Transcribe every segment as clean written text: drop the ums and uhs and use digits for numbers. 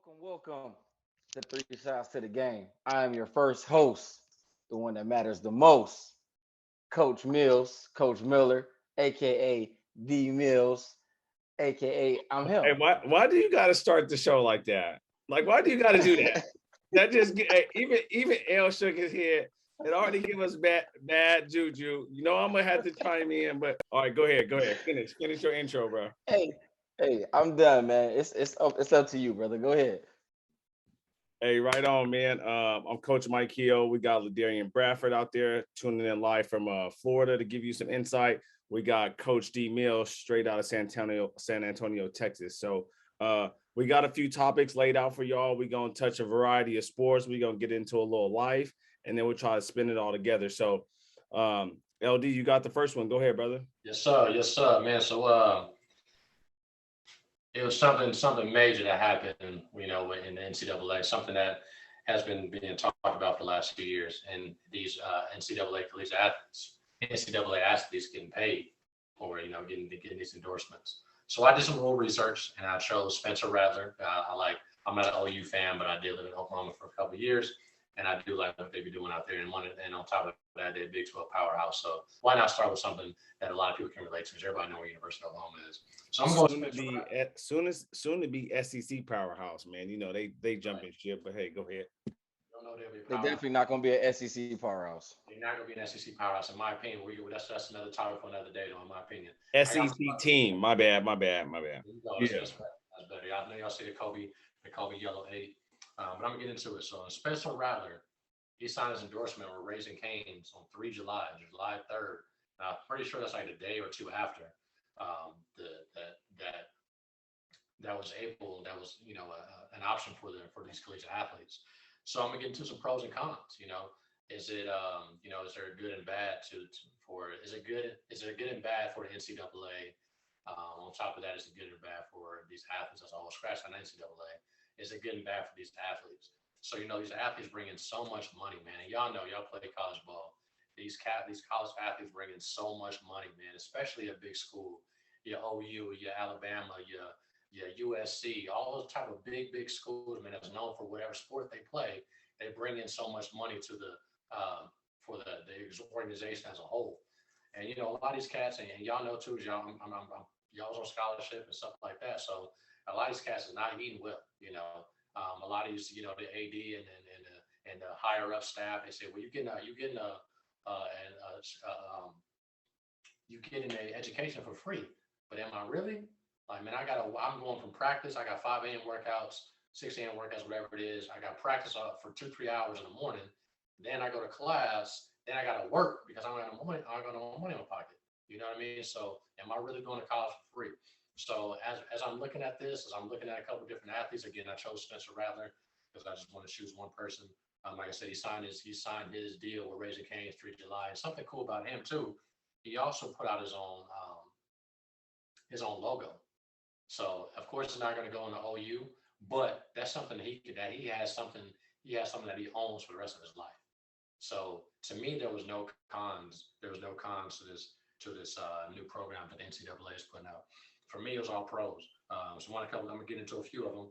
Welcome to Three Shots to the Game. I am your first host, the one that matters the most, Coach Mills, Coach Miller, aka D Mills, aka I'm him. Hey, why do you got to start the show like that? Like, why do you got to do that? That just even L shook his head. It already give us bad juju. You know I'm gonna have to chime in, but all right, go ahead, finish your intro, bro. hey, hey, I'm done, man. It's up to you, brother. Go ahead. Hey, right on, man. I'm Coach Mike Keogh. We got Ladarian Bradford out there tuning in live from Florida to give you some insight. We got Coach D Mills straight out of San Antonio, Texas. So we got a few topics laid out for y'all. We're gonna touch a variety of sports. We're gonna get into a little life, and then we'll try to spin it all together. So LD, you got the first one. Go ahead, brother. Yes, sir, man. It was something major that happened, in the NCAA, something that has been being talked about for the last few years, and these NCAA collegiate athletes, NCAA athletes getting paid for, getting these endorsements. So I did some little research, and I chose Spencer Rattler. I'm not an OU fan, but I did live in Oklahoma for a couple of years, and I do like what they be doing out there. And on top of that, they're a Big 12 powerhouse. So why not start with something that a lot of people can relate to? Because everybody knows where University of Oklahoma is. So I'm going soon to be SEC powerhouse, man. You know they jump in shit, but hey, go ahead. Don't know they'll be a They're powerhouse. definitely not gonna be an SEC powerhouse. They're not going to be an SEC powerhouse, in my opinion. That's another topic for another day, though, in my opinion. SEC team. My bad. There you go. That's better. I know y'all see the Kobe Yellow 8, but I'm going to get into it. So Spencer Rattler, he signed his endorsement with Raising Cane's on July 3rd. I'm pretty sure that's like a day or two after that was an option for these collegiate athletes. So I'm gonna get into some pros and cons. Is it is there a good and bad is it good and bad for the NCAA? On top of that, is it good or bad for these athletes? That's all scratch on the NCAA. Is it good and bad for these athletes? So these athletes bring in so much money, man. And y'all know, y'all play college ball. These college athletes bring in so much money, man. Especially a big school, your OU, your Alabama, your USC, all those type of big schools, man, that's known for whatever sport they play. They bring in so much money to the for the organization as a whole. And a lot of these cats, and y'all know too, y'all's on scholarship and stuff like that. So a lot of these cats is not eating well. A lot of these, the AD and the higher up staff, they say, well, you getting an education for free. But am I really? Like, man, I'm going from practice. I got 5 a.m. workouts, 6 a.m. workouts, whatever it is. I got practice for 2-3 hours in the morning. Then I go to class. Then I got to work because I don't have no money. I got no money in my pocket. You know what I mean? So am I really going to college for free? So as I'm looking at this, as I'm looking at a couple of different athletes, again, I chose Spencer Rattler because I just want to choose one person. Like I said, he signed his deal with Raising Cane's 3 July. And something cool about him too, he also put out his own logo. So of course it's not going to go into OU, but that's something that he has something that he owns for the rest of his life. So to me, there was no cons. There was no cons to this new program that the NCAA is putting out. For me, it was all pros. So I'm gonna get into a few of them.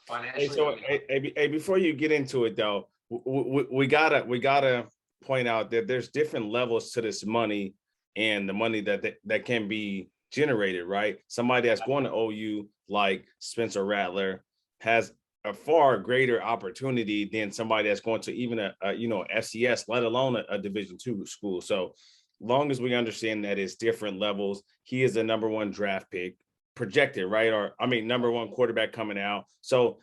Financially, hey, before you get into it though, we gotta point out that there's different levels to this money and the money that can be generated, right? Somebody that's going to OU like Spencer Rattler has a far greater opportunity than somebody that's going to even a FCS, let alone a Division II school. So long as we understand that it's different levels, he is the number 1 draft pick projected, right? Number 1 quarterback coming out. So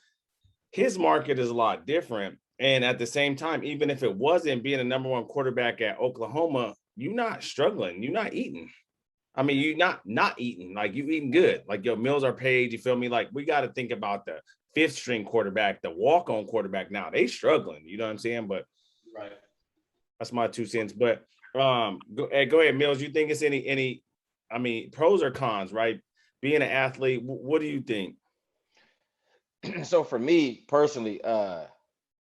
his market is a lot different. And at the same time, even if it wasn't being a number 1 quarterback at Oklahoma, you're not struggling. You're not eating. You're not eating. Like, you eating good. Like, your meals are paid. You feel me? Like, we got to think about the 5th string quarterback, the walk-on quarterback now. They struggling. You know what I'm saying? But right. That's my 2 cents. But go ahead, Mills. You think it's any pros or cons, right? Being an athlete, what do you think? So for me personally,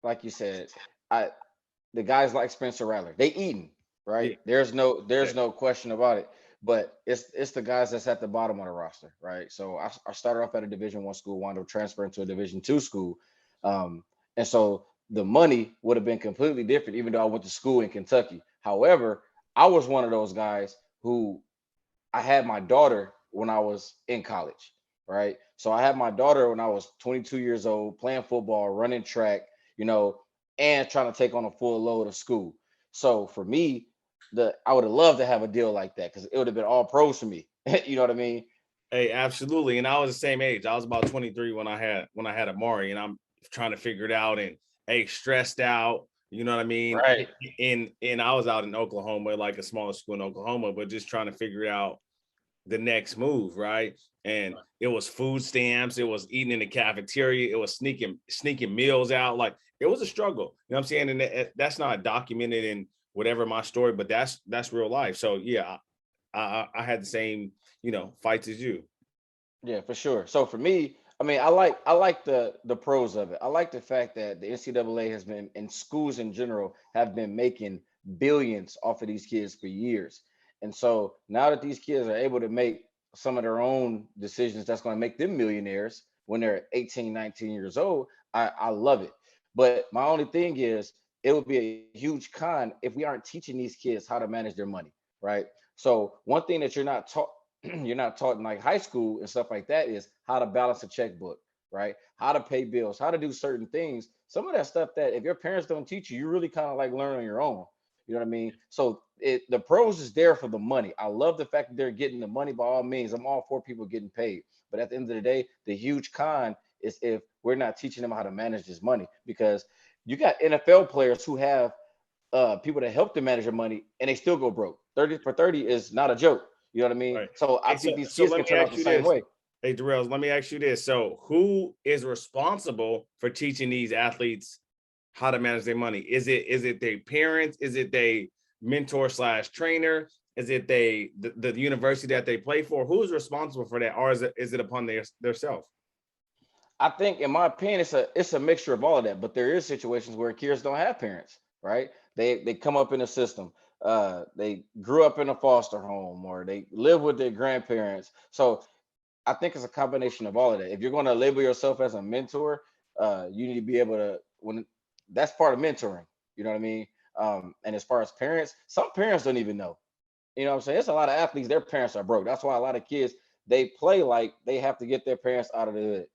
like you said, the guys like Spencer Rattler, they eating, right? Yeah. There's no question about it. but it's the guys that's at the bottom of the roster, right? So I started off at a Division I school, wound up transferring to a Division II school, and so the money would have been completely different, even though I went to school in Kentucky. However, I was one of those guys who I had my daughter when I was in college, right? So I had my daughter when I was 22 years old, playing football, running track, you know, and trying to take on a full load of school. So for me, I would have loved to have a deal like that because it would have been all pros for me. You know what I mean? Hey, absolutely. And I was the same age. I was about 23 when I had Amari, and I'm trying to figure it out and stressed out. You know what I mean? Right. And I was out in Oklahoma, like a smaller school in Oklahoma, but just trying to figure out the next move, right? And it was food stamps, it was eating in the cafeteria, it was sneaking meals out. Like it was a struggle. You know what I'm saying? And that's not documented in whatever my story, but that's real life. So yeah, I had the same, fights as you. Yeah, for sure. So for me, I mean, I like the pros of it. I like the fact that the NCAA has been and schools in general have been making billions off of these kids for years. And so now that these kids are able to make some of their own decisions that's going to make them millionaires when they're 18, 19 years old, I love it. But my only thing is it would be a huge con if we aren't teaching these kids how to manage their money, right? So one thing that you're not taught you're not taught in like high school and stuff like that is how to balance a checkbook, right? How to pay bills, how to do certain things. Some of that stuff that if your parents don't teach you, you really kind of like learn on your own. You know what I mean? So the pros is there for the money. I love the fact that they're getting the money by all means. I'm all for people getting paid. But at the end of the day, the huge con is if we're not teaching them how to manage this money because you got NFL players who have people that help them manage their money and they still go broke. 30 for 30 is not a joke. You know what I mean? Right. So I Hey, think so these so kids let can me turn out ask the you same this. way. Hey, Darrell, let me ask you this. So who is responsible for teaching these athletes how to manage their money? Is it their parents? Is it they mentor slash trainer? Is it the university that they play for? Who's responsible for that? Or is it upon their self? I think, in my opinion, it's a mixture of all of that. But there is situations where kids don't have parents, right? They come up in a system. They grew up in a foster home or they live with their grandparents. So I think it's a combination of all of that. If you're going to label yourself as a mentor, you need to be able to when that's part of mentoring. You know what I mean? And as far as parents, some parents don't even know. You know what I'm saying? It's a lot of athletes, their parents are broke. That's why a lot of kids they play like they have to get their parents out of the hood.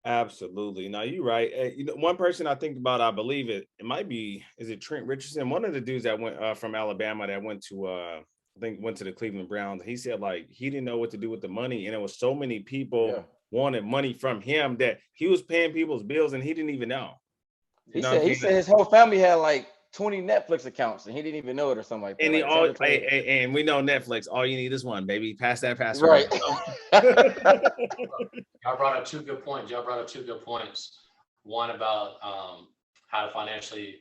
Absolutely. Now you're right. One person I think about, I believe it might be, is it Trent Richardson? One of the dudes that went from Alabama that went to I think went to the Cleveland Browns. He said like he didn't know what to do with the money, and it was so many people Yeah. wanted money from him that he was paying people's bills and he didn't even know. You He know what I'm said he saying? said his whole family had like 20 Netflix accounts and he didn't even know it or something like that. And he Like 10 all or 20. and we know Netflix. All you need is one, baby. Pass that password. Right. Y'all brought up two good points. Y'all brought up two good points. One about how to financially,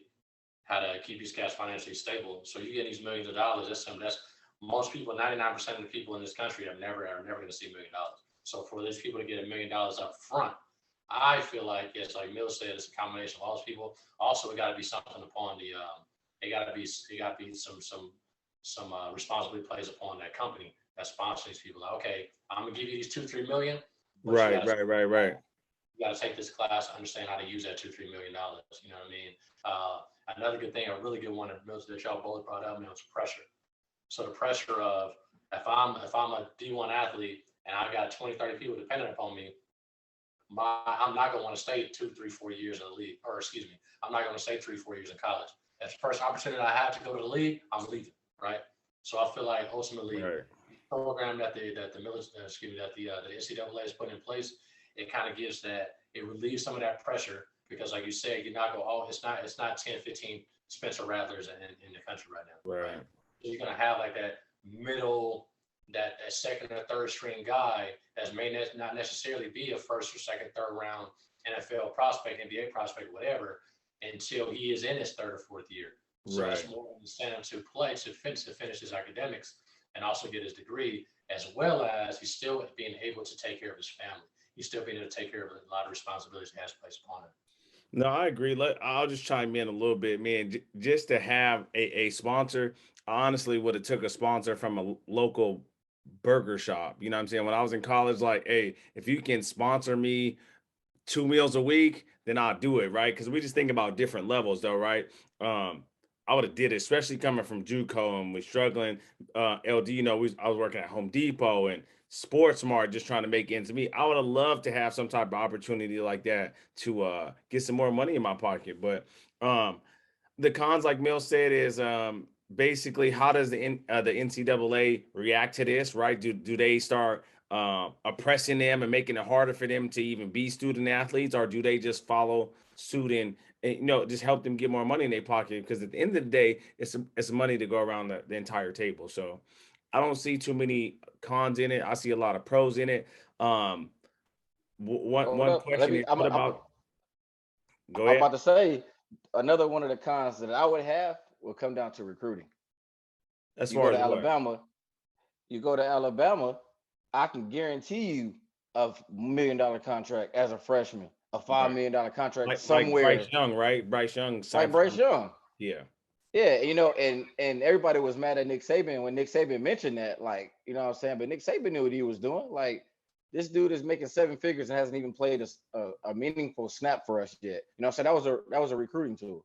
how to keep these cash financially stable. So you get these millions of dollars. That's something that's most people, 99% of the people in this country are never going to see $1 million. So for these people to get $1 million up front, I feel like it's like Mill said, it's a combination of all those people. Also, it got to be something upon the it got to be some responsibility placed upon that company that sponsors these people. Like, okay, I'm gonna give you these 2-3 million, but Right, right, right, right. you got to take this class, understand how to use that $2-3 million. You know what I mean? Another good thing, a really good one that y'all both brought up, man, was pressure. So the pressure of if I'm a D1 athlete and I got 20, 30 people dependent upon me, I'm not gonna want to stay 2, 3, 4 years in the league, or excuse me, I'm not gonna stay 3, 4 years in college. If the first opportunity I have to go to the league, I'm leaving, right? So I feel like ultimately Right. program that the NCAA is putting in place, it kind of gives that it relieves some of that pressure because, like you said, you're not go, oh, it's not 10, 15 Spencer Rattlers in the country right now, right? Right. So you're gonna have like that middle, that second or third string guy that may not necessarily be a first or second, third round NFL prospect, NBA prospect, whatever, until he is in his third or fourth year. So Right. that's more incentive to play to finish his academics and also get his degree, as well as he's still being able to take care of his family. He's still being able to take care of a lot of responsibilities he has placed upon him. No, I agree. I'll just chime in a little bit, man. Just to have a sponsor, I honestly would have took a sponsor from a local burger shop. You know what I'm saying? When I was in college, like, hey, if you can sponsor me 2 meals a week, then I'll do it, right? Because we just think about different levels, though, right? I would have did it, especially coming from JUCO and we're struggling. LD, I was working at Home Depot and Sports Smart, just trying to make ends meet. I would have loved to have some type of opportunity like that to get some more money in my pocket. But um, the cons, like Mill said, is basically how does the NCAA react to this, right? Do they start oppressing them and making it harder for them to even be student athletes, or do they just follow suit and just help them get more money in their pocket? Because at the end of the day, it's money to go around the entire table. So I don't see too many cons in it. I see a lot of pros in it. Hold One up. Let question me. is, what about? Go I'm ahead. about to say another one of the cons that I would have will come down to recruiting. As You go far to as what? Alabama, you go to Alabama, I can guarantee you a $1 million contract as a freshman, a $5 million contract Like Bryce somewhere, Young, right? Bryce Young like signed Bryce for Young. yeah. Yeah, and everybody was mad at Nick Saban when Nick Saban mentioned that, like, you know what I'm saying? But Nick Saban knew what he was doing. Like, this dude is making seven figures and hasn't even played a meaningful snap for us yet. You know what I'm saying? That was a recruiting tool.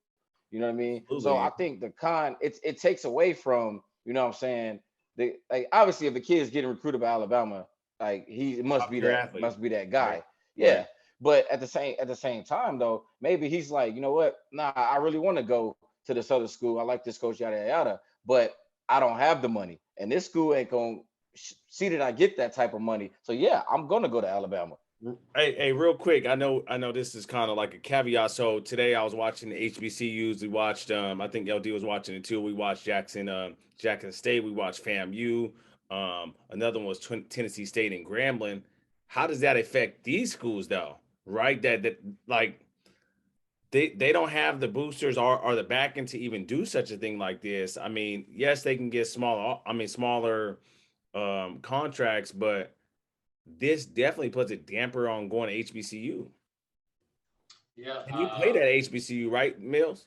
You know what I mean? So I Absolutely. think the con it takes away from, you know what I'm saying, the like obviously if the kid is getting recruited by Alabama, like he must Top be tier that athlete. must be that Right. guy. Right. Yeah. But at the same time though, maybe he's like, you know what? Nah, I really want to go to this other school. I like this coach, yada yada yada. But I don't have the money, and this school ain't gonna see that I get that type of money. So yeah, I'm gonna go to Alabama. Hey, real quick. I know this is kind of like a caveat. So today I was watching the HBCUs. We watched I think LD was watching it too. We watched Jackson State. We watched FAMU. Another one was Tennessee State and Grambling. How does that affect these schools though? Right? That like they don't have the boosters or the backing to even do such a thing like this. I mean, yes, they can get smaller contracts, but this definitely puts a damper on going to HBCU. Yeah. And you played at HBCU, right, Mills?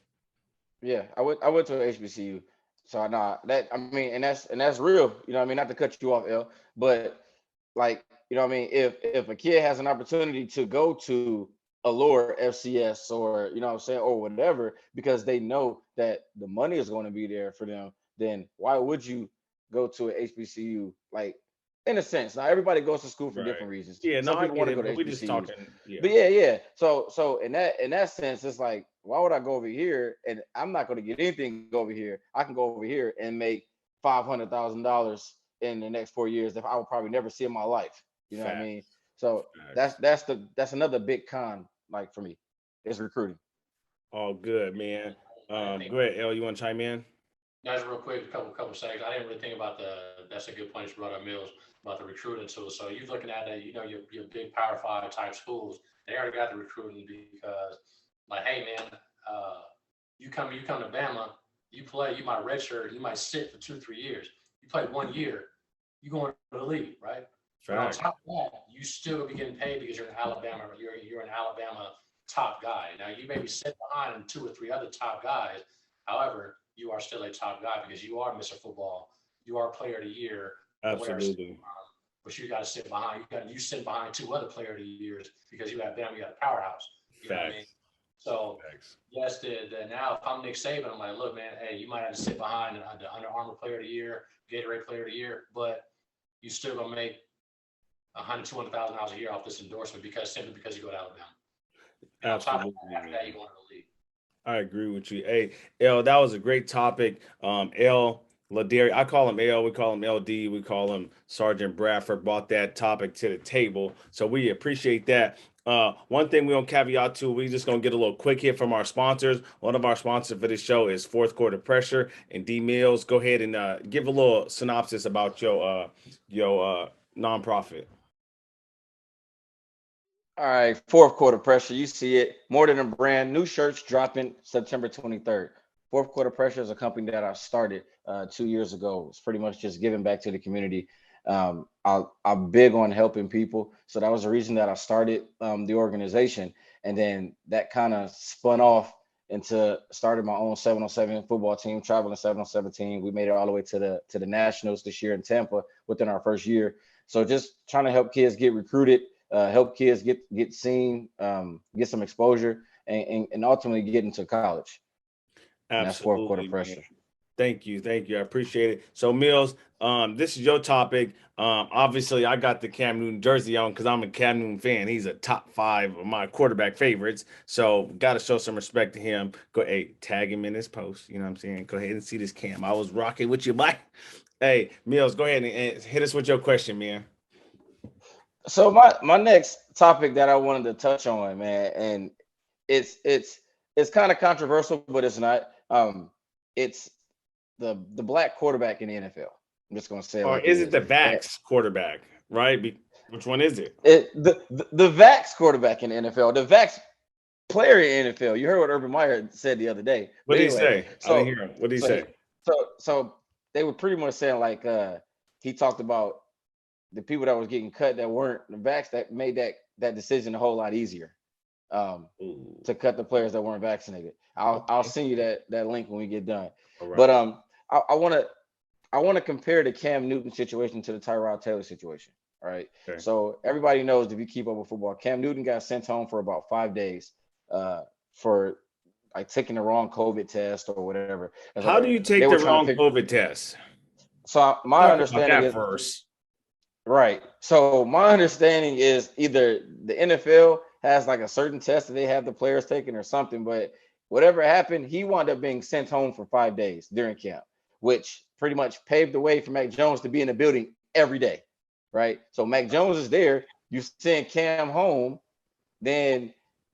Yeah, I went to HBCU. So I know that I mean, and that's real. You know what I mean? Not to cut you off, L, but like, you know what I mean, if a kid has an opportunity to go to a lower FCS, or you know what I'm saying, or whatever, because they know that the money is going to be there for them, then why would you go to an HBCU? Like, in a sense, now everybody goes to school for Right. different reasons. Yeah, no, Some I people get want to go it, to but we just HBCUs. talking. Yeah, But yeah. So in that sense, it's like, why would I go over here and I'm not going to get anything over here? I can go over here and make $500,000 in the next 4 years that I would probably never see in my life. You know what I mean? facts, So that's facts. that's the that's another big con, like, for me. It's recruiting. All good, man. I didn't think, Go ahead, L. You want to chime in? guys, real quick, a couple seconds. I didn't really think about the. That's a good point you brought up, Mills, about the recruiting tool. So you're looking at it, your big Power Five type schools. They already got the recruiting because, like, hey man, uh, you come to Bama, you play, you might redshirt, you might sit for 2 3 years. You play 1 year, you go into the league, right? But on Facts. top of that, you still be getting paid because you're an Alabama. You're an Alabama top guy. Now you may be sitting behind two or three other top guys. However, you are still a top guy because you are Mr. Football. You are Player of the Year or whatever. Absolutely. But you got to sit behind. You sit behind two other Player of the Years because you have them. You got a powerhouse. You know what I mean? Facts. So Facts. yes, now if I'm Nick Saban, I'm like, look, man, hey, you might have to sit behind the Under Armour Player of the Year, Gatorade Player of the Year, but you still gonna make 100, $200,000 a year off this endorsement simply because you go to Alabama. And on top of Absolutely, that, after that, you man. go into the league. I agree with you. Hey, L, that was a great topic. L Laderi, I call him L, we call him LD, we call him Sergeant Bradford, brought that topic to the table. So we appreciate that. One thing we don't caveat to, we just gonna get a little quick hit from our sponsors. One of our sponsors for this show is Fourth Quarter Pressure and D Mills. Go ahead and give a little synopsis about your nonprofit. All right, fourth quarter pressure. You see it. More than a brand. New shirts dropping September 23rd. Fourth quarter pressure is a company that I started 2 years ago. It's pretty much just giving back to the community. I'm big on helping people, so that was the reason that I started the organization, and then that kind of spun off into starting my own 7-on-7 football team, traveling 7-on-7 team. We made it all the way to the Nationals this year in Tampa within our first year. So just trying to help kids get recruited, help kids get seen, get some exposure, and ultimately get into college. And that's fourth quarter Absolutely, man. pressure. Thank you. Thank you. I appreciate it. So, Mills, this is your topic. Obviously, I got the Cam Newton jersey on because I'm a Cam Newton fan. He's a top 5 of my quarterback favorites. So, got to show some respect to him. Go, hey, tag him in this post. You know what I'm saying? Go ahead and see this Cam. I was rocking with you, Mike. Hey, Mills, go ahead and hit us with your question, man. So my next topic that I wanted to touch on, man, and it's kind of controversial, but it's not. It's the black quarterback in the NFL. I'm just gonna say it Or like it is it is. the Vax quarterback, right? Which one is it? The Vax quarterback in the NFL, the Vax player in the NFL. You heard what Urban Meyer said the other day. What But did he anyway, say? I didn't hear him. What did he so say? so they were pretty much saying like he talked about the people that was getting cut that weren't the Vax that made that decision a whole lot easier. To cut the players that weren't vaccinated. I'll send you that link when we get done. All right. But I want to compare the Cam Newton situation to the Tyrod Taylor situation. All right. Okay. So everybody knows if you keep up with football, Cam Newton got sent home for about 5 days for like taking the wrong COVID test or whatever. How do you take They were the trying wrong to COVID test? So my Talk about understanding that is first. right. So my understanding is either the NFL has like a certain test that they have the players taking or something, but whatever happened, he wound up being sent home for 5 days during camp, which pretty much paved the way for Mac Jones to be in the building every day, right? So Mac Jones is there, you send Cam home, then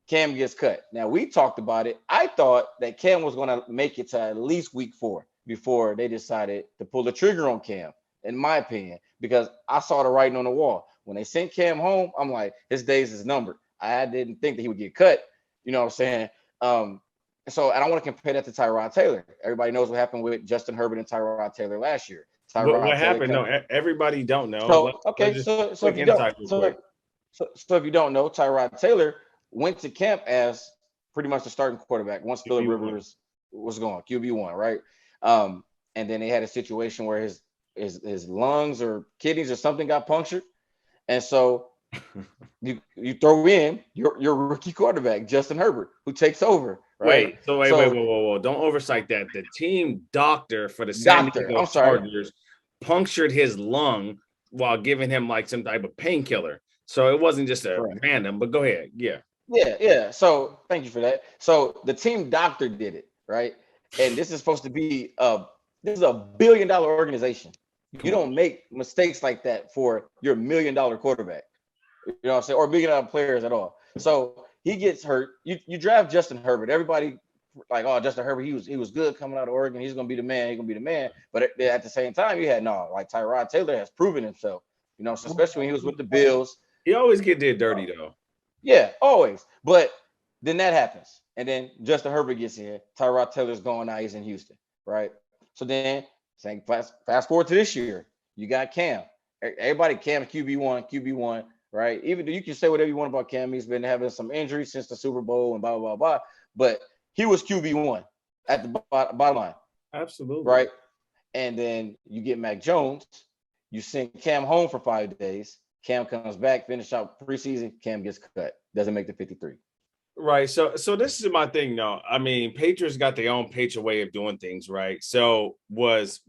Cam gets cut. Now we talked about it. I thought that Cam was going to make it to at least week 4 before they decided to pull the trigger on Cam, in my opinion, because I saw the writing on the wall. When they sent Cam home, I'm like, his days is numbered. I didn't think that he would get cut. You know what I'm saying? So and I want to compare that to Tyrod Taylor. Everybody knows what happened with Justin Herbert and Tyrod Taylor last year. Tyrod What Taylor happened? No, everybody don't know. so okay, Let's just so if quick you don't, insight real quick. so if you don't know, Tyrod Taylor went to camp as pretty much the starting quarterback once Phillip QB1. Rivers was gone, QB1, right? And then they had a situation where his lungs or kidneys or something got punctured, and so you throw in your rookie quarterback Justin Herbert, who takes over, right? Wait, so wait, whoa. Don't oversight that. The team doctor for the San Doctor, Diego I'm sorry. Chargers punctured his lung while giving him like some type of painkiller. So it wasn't just a Correct. random, but go ahead. Yeah. Yeah. So thank you for that. So the team doctor did it, right? And this is supposed to be this is a $1 billion organization. You don't make mistakes like that for your $1 million quarterback. You know what I'm saying? Or $1 million players at all. So he gets hurt. You draft Justin Herbert. Everybody like, oh, Justin Herbert, he was good coming out of Oregon. He's gonna be the man. He's gonna be the man. But at the same time, you had like Tyrod Taylor has proven himself. You know, so especially when he was with the Bills. He always get did dirty though. Yeah, always. But then that happens. And then Justin Herbert gets here. Tyrod Taylor's gone now. He's in Houston, right? So then saying fast forward to this year, you got Cam. Everybody Cam QB1, right? Even though you can say whatever you want about Cam, he's been having some injuries since the Super Bowl and blah, blah, blah. But he was QB1 at the bottom line. Absolutely. Right. And then you get Mac Jones. You send Cam home for 5 days. Cam comes back, finish out preseason. Cam gets cut. Doesn't make the 53. Right. So this is my thing though. I mean, Patriots got their own Patriot way of doing things, right? So was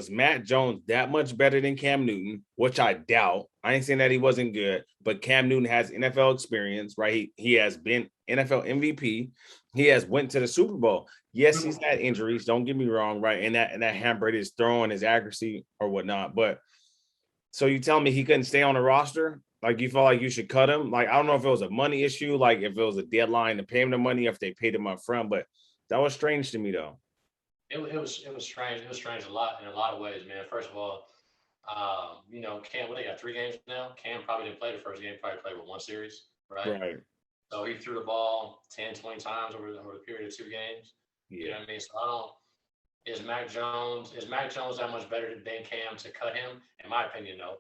Matt Jones that much better than Cam Newton, which I doubt. I ain't saying that he wasn't good, but Cam Newton has NFL experience, right? He has been NFL MVP. He has went to the Super Bowl. Yes, he's had injuries. Don't get me wrong, right? And that hampered his throwing, his accuracy or whatnot. But so you tell me he couldn't stay on the roster? Like you felt like you should cut him? Like I don't know if it was a money issue, like if it was a deadline to pay him the money, if they paid him up front, but that was strange to me though. It was strange. It was strange in a lot of ways, man. First of all, Cam, what they got 3 games now? Cam probably didn't play the first game, probably played with 1 series, right? Right. So he threw the ball 10, 20 times over the period of 2 games. Yeah. You know what I mean? So is Mac Jones that much better than Cam to cut him? In my opinion, no.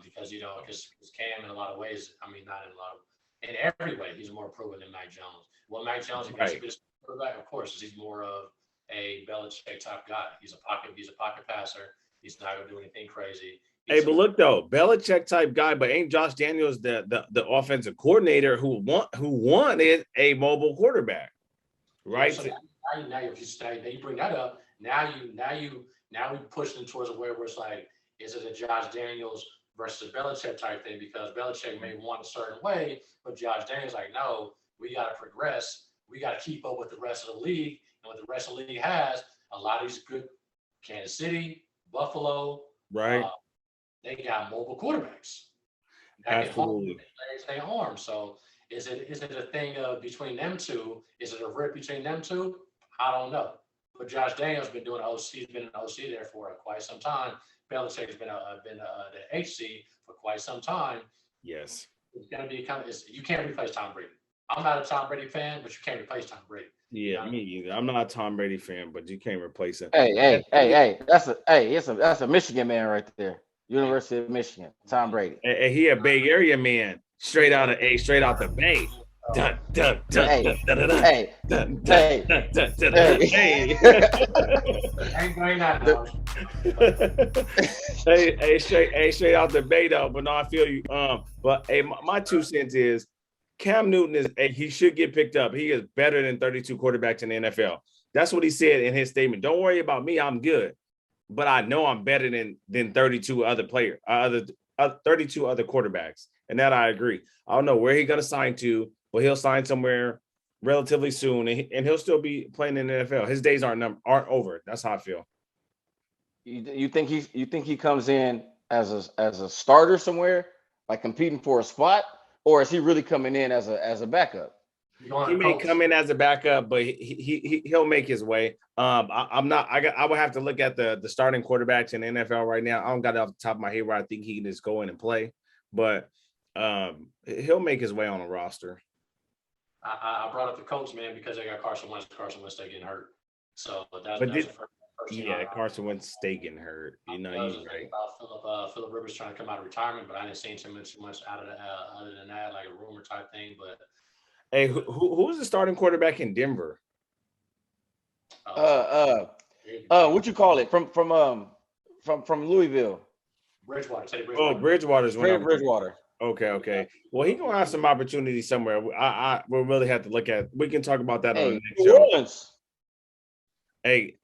Because Cam in a lot of ways, I mean, not in a lot of, in every way, he's more proven than Mac Jones. Well, Mac Jones against a Right. good quarterback, of course, he's more of a Belichick type guy. He's a pocket passer. He's not gonna do anything crazy. Hey, He's but a look though, Belichick type guy, but ain't Josh Daniels the offensive coordinator who wanted a mobile quarterback, Yeah, right? so now if you say now you bring that up, now we pushing towards a way where it's like, is it a Josh Daniels versus a Belichick type thing? Because Belichick may want a certain way, but Josh Daniels like, no, we got to progress. We got to keep up with the rest of the league, and what the rest of the league has, a lot of these good Kansas City, Buffalo, Right. uh, they got mobile quarterbacks that can hold Absolutely. their arm. So is it a thing of between them two? Is it a rip between them two? I don't know. But Josh Daniels been doing OC. He's been an OC there for quite some time. Belichick has been the HC for quite some time. Yes. It's gonna be kind of you can't replace Tom Brady. I'm not a Tom Brady fan, but you can't replace Tom Brady. You Yeah, know what I me mean? either. I'm not a Tom Brady fan, but you can't replace him. Hey, And hey, hey, hey. That's a Michigan man right there. University of Michigan, Tom Brady. he a Bay Area man, straight out the Bay. Dun, dun, dun, Hey, dun, dun, dun, dun, hey, dun, dun, hey, dun, dun, dun, dun. hey. Hey. Ain't going that The- now. Straight out the Bay though. But no, I feel you. But hey, my 2 cents is Cam Newton he should get picked up. He is better than 32 quarterbacks in the NFL. That's what he said in his statement. Don't worry about me. I'm good, but I know I'm better than 32 other 32 other quarterbacks, and that I agree. I don't know where he's gonna sign to, but he'll sign somewhere relatively soon, and he'll still be playing in the NFL. His days aren't over. That's how I feel. you think he comes in as a starter somewhere, like competing for a spot, or is he really coming in as a backup? You going He to may Colts? come in as a backup, but he'll make his way. I'm not. I would have to look at the starting quarterbacks in the NFL right now. I don't got it off the top of my head where I think he can just go in and play, but he'll make his way on a roster. I brought up the Colts, man, because they got Carson Wentz. Carson Wentz they getting hurt. So But that's the first thing yeah, Carson Wentz stay getting hurt. You know, I was you're just thinking right. about Philip Rivers trying to come out of retirement, but I didn't see too much out of other than that, like a rumor type thing. But Hey, who's the starting quarterback in Denver? so What you call it from Louisville, Bridgewater, Teddy Oh, Bridgewater. Bridgewater's one Teddy of them. Bridgewater. Okay. Well, he gonna have some opportunity somewhere. I will really have to look at. We can talk about that on the Hey, next New show. Orleans. Hey,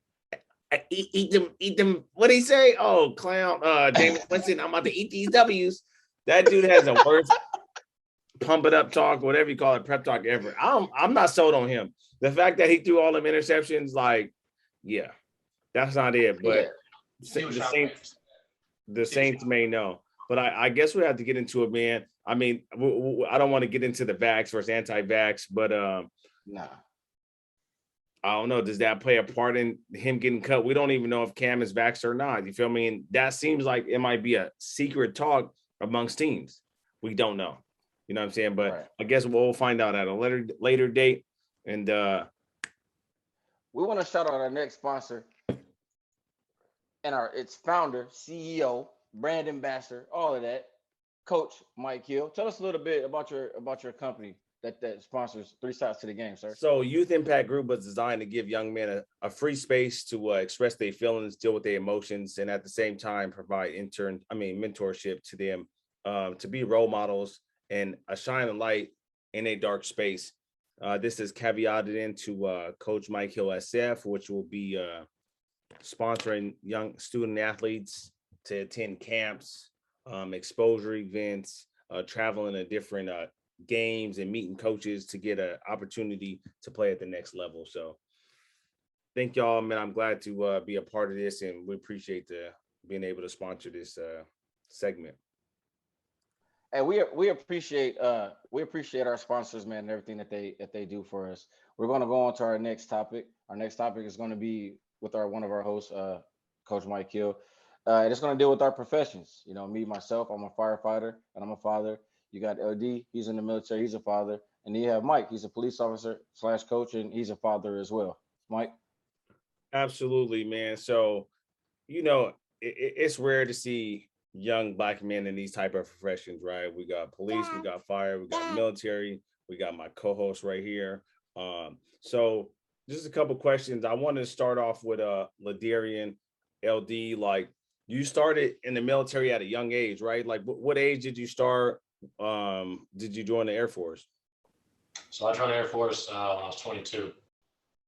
eat them. What did he say? Oh, clown, James Winston. I'm about to eat these W's. That dude has the worst pump it up talk, whatever you call it, prep talk ever. I'm not sold on him. The fact that he threw all them interceptions, like, yeah, that's not it. Yeah, But He was the trying to make Saints may know. But I guess we have to get into it, man. I mean, I don't want to get into the vax versus anti-vax, but nah. I don't know. Does that play a part in him getting cut? We don't even know if Cam is vaxxed or not. You feel me? And that seems like it might be a secret talk amongst teams. We don't know. You know what I'm saying? But Right. I guess we'll find out at a later date. And We want to shout out our next sponsor and its founder, CEO, brand ambassador, all of that, Coach Mike Hill. Tell us a little bit about your company that sponsors Three Shots to the Game, sir. so Youth Impact Group was designed to give young men a free space to express their feelings, deal with their emotions, and at the same time provide mentorship to them, to be role models and a shining light in a dark space. This is caveated into Coach Mike Hill SF, which will be sponsoring young student athletes to attend camps, exposure events, traveling to different games and meeting coaches to get an opportunity to play at the next level. So thank y'all, man. I'm glad to be a part of this, and we appreciate being able to sponsor this segment. And we appreciate our sponsors, man, and everything that they do for us. We're going to go on to our next topic. Our next topic is going to be with one of our hosts, Coach Mike Hill. And it's going to deal with our professions. You know, me myself, I'm a firefighter and I'm a father. You got LD, he's in the military, he's a father, and then you have Mike, he's a police officer / coach, and he's a father as well. Mike. Absolutely, man. So, it's rare to see young Black men in these type of professions, right? We got police, we got fire, we got military, we got my co-host right here. So just a couple questions. I wanted to start off with Ladarian LD. Like, you started in the military at a young age, right? Like, what age did you start? Did you join the Air Force? So I joined the Air Force when I was 22.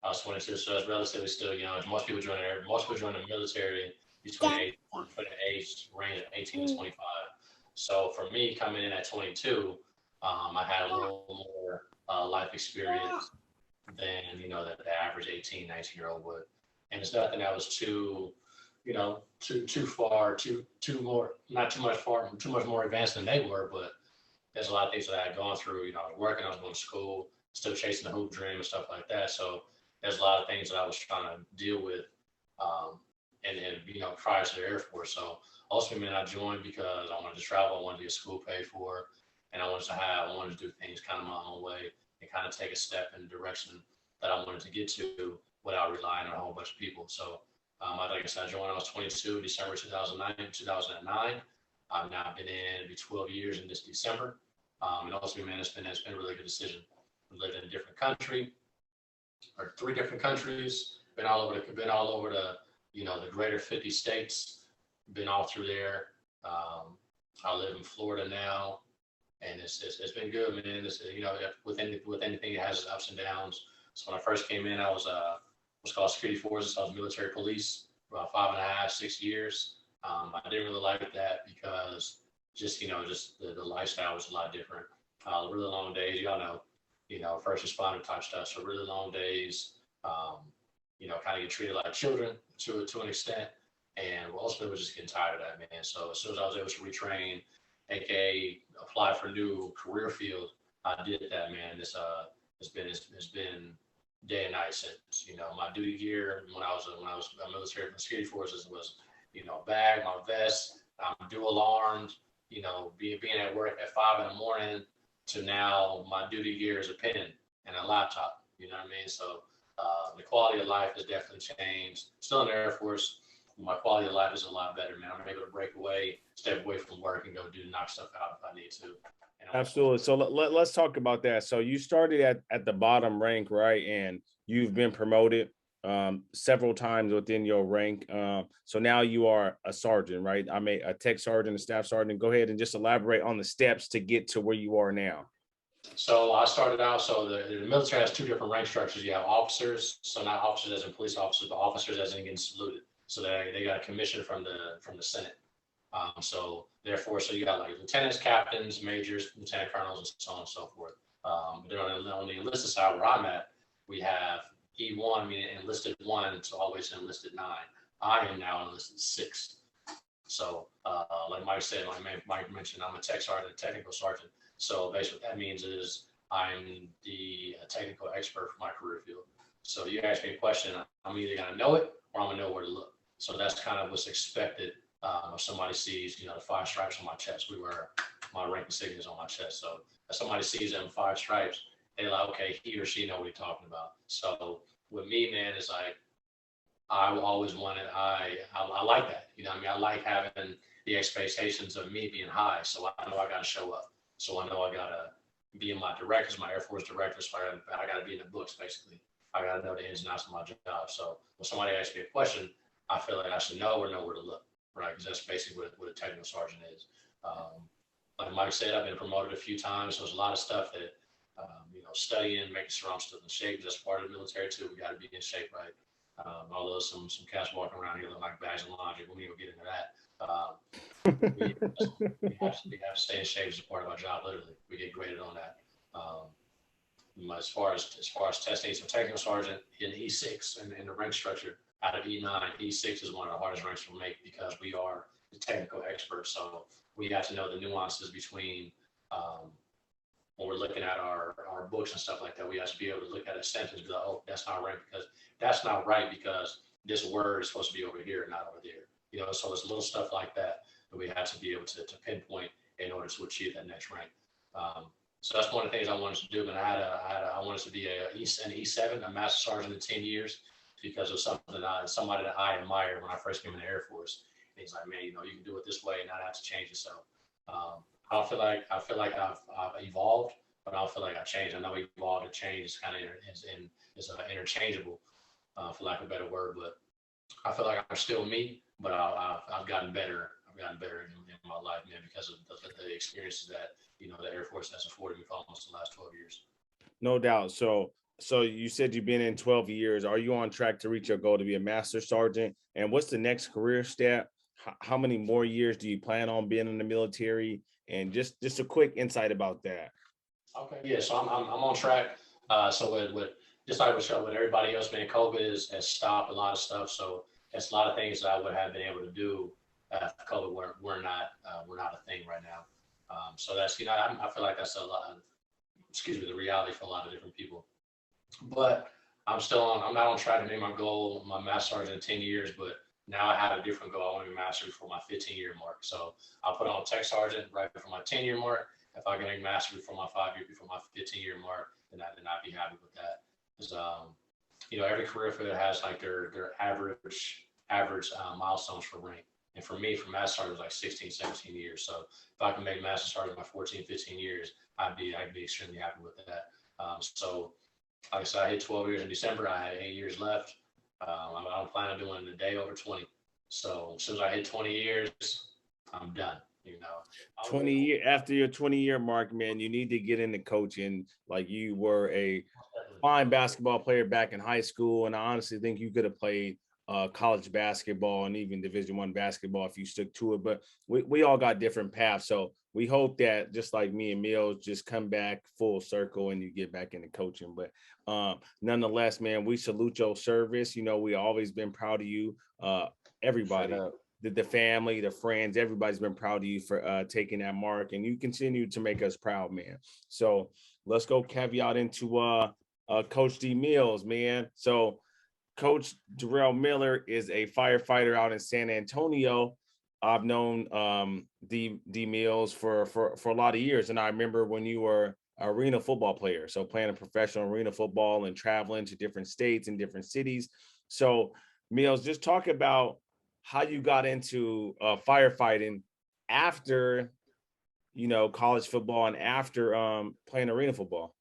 I was 22, so that's relatively still young. Most people join the military between the age range of 18 to 25. So for me, coming in at 22, I had a little more life experience than the average 18, 19-year-old would. And it's nothing that was too far, too more, not too much far, too much more advanced than they were. But there's a lot of things that I had gone through. I was working, I was going to school, still chasing the hoop dream and stuff like that. So there's a lot of things that I was trying to deal with, and prior to the Air Force. So ultimately, man, I joined because I wanted to travel, I wanted to get school paid for, and I wanted to do things kind of my own way and kind of take a step in the direction that I wanted to get to without relying on a whole bunch of people. So, like I said, I joined when I was 22, December 2009. I've now been in, it'll be 12 years in this December. And ultimately, man, it's been a really good decision. We lived in a different country, or three different countries. Been all over the greater 50 states. Been all through there. I live in Florida now, and it's been good, man. With anything, it has its ups and downs. So when I first came in, I was what's called security forces. I was military police for about 5.5, 6 years. I didn't really like that because just the lifestyle was a lot different. Really long days, first responder type stuff. So really long days, kind of get treated like children to an extent. And ultimately, was just getting tired of that, man. So as soon as I was able to retrain, aka apply for a new career field, I did that, man. It's been day and night since. My duty gear when I was military for the security forces was, bag, my vest, dual armed. Being at work at 5 in the morning to now my duty gear is a pen and a laptop. You know what I mean? So the quality of life has definitely changed. Still in the Air Force, my quality of life is a lot better, man. I'm able to break away, step away from work, and go knock stuff out if I need to. Absolutely. So let's talk about that. So you started at the bottom rank, right? And you've been promoted several times within your rank. So now you are a sergeant, right? I mean, a tech sergeant, a staff sergeant. Go ahead and just elaborate on the steps to get to where you are now. So I started out. So the military has two different rank structures. You have officers, so not officers as in police officers, but officers as in getting saluted. So they got a commission from the Senate. So therefore, you got like lieutenants, captains, majors, lieutenant colonels, and so on and so forth. But then on the enlisted side where I'm at, we have E1, meaning enlisted 1, so all the way to enlisted 9. I am now enlisted 6. So like Mike said, Mike mentioned, I'm a tech sergeant, a technical sergeant. So basically what that means is I'm the technical expert for my career field. So you ask me a question, I'm either going to know it or I'm going to know where to look. So that's kind of what's expected. If somebody sees, the 5 stripes on my chest, we wear my rank insignias on my chest. So if somebody sees them 5 stripes, they're like, okay, he or she know what he's talking about. So with me, man, it's like I always wanted. I like that. I like having the expectations of me being high. So I know I got to show up. So I know I got to be in my directors, my Air Force directors. So I got to be in the books, basically. I got to know the ins and outs of my job. So when somebody asks me a question, I feel like I should know or know where to look, right? Because that's basically what a technical sergeant is. Like Mike said, I've been promoted a few times. So there's a lot of stuff that, studying, making sure I'm still in shape. That's part of the military too. We got to be in shape, right? Although some cats walking around here look like bags of laundry. We need to get into that. We have to stay in shape as a part of our job. Literally, we get graded on that. As far as testing, so technical sergeant in E6 and in the rank structure out of E9, E6 is one of the hardest ranks to make because we are the technical experts. So we have to know the nuances between when we're looking at our books and stuff like that. We have to be able to look at a sentence and be like, oh, that's not right because this word is supposed to be over here, not over there. So it's little stuff like that we have to be able to pinpoint in order to achieve that next rank. So that's one of the things I wanted to do. And I wanted to be an E7, a master sergeant in 10 years because of somebody that I admired when I first came in the Air Force. He's like, man, you know, you can do it this way and not have to change yourself. I don't feel like I've evolved, but I don't feel like I've changed. I know evolved and change is kind of interchangeable, for lack of a better word. But I feel like I'm still me, but I've gotten better. I've gotten better in my life, man, because of the experiences that the Air Force has afforded me for almost the last 12 years. No doubt. So you said you've been in 12 years. Are you on track to reach your goal to be a master sergeant? And what's the next career step? How many more years do you plan on being in the military? And just a quick insight about that. Okay, yeah. So I'm on track. So with just like with everybody else, man, COVID has stopped a lot of stuff. So it's a lot of things that I would have been able to do if COVID we're not a thing right now. So that's I feel like that's a lot. Excuse me, the reality for a lot of different people. But I'm not on track to make my goal, my master sergeant in 10 years, but now I have a different goal. I want to be master before my 15-year mark. So I'll put on tech sergeant right before my 10-year mark. If I can make master before my 5-year, before my 15-year mark, then I'd be happy with that. Because every career field has like their average milestones for rank. And for me, for master sergeant, it was like 16, 17 years. So if I can make master sergeant by 14, 15 years, I'd be extremely happy with that. So like I said, I hit 12 years in December. I had 8 years left. I'm planning on doing a day over 20. So as soon as I hit 20 years, I'm done. 20 year after your 20-year mark, man, you need to get into coaching. Like, you were a fine basketball player back in high school, and I honestly think you could have played college basketball and even Division I basketball if you stuck to it. But we all got different paths, so we hope that just like me and Mills just come back full circle and you get back into coaching. But nonetheless, man, we salute your service. We always been proud of you. Everybody, the family, the friends, everybody's been proud of you for taking that mark, and you continue to make us proud, man. So let's go caveat into Coach D Mills, man. So Coach Darrell Miller is a firefighter out in San Antonio. I've known D Mills for a lot of years, and I remember when you were an arena football player, so playing a professional arena football and traveling to different states and different cities. So Mills, just talk about how you got into firefighting after college football and after playing arena football.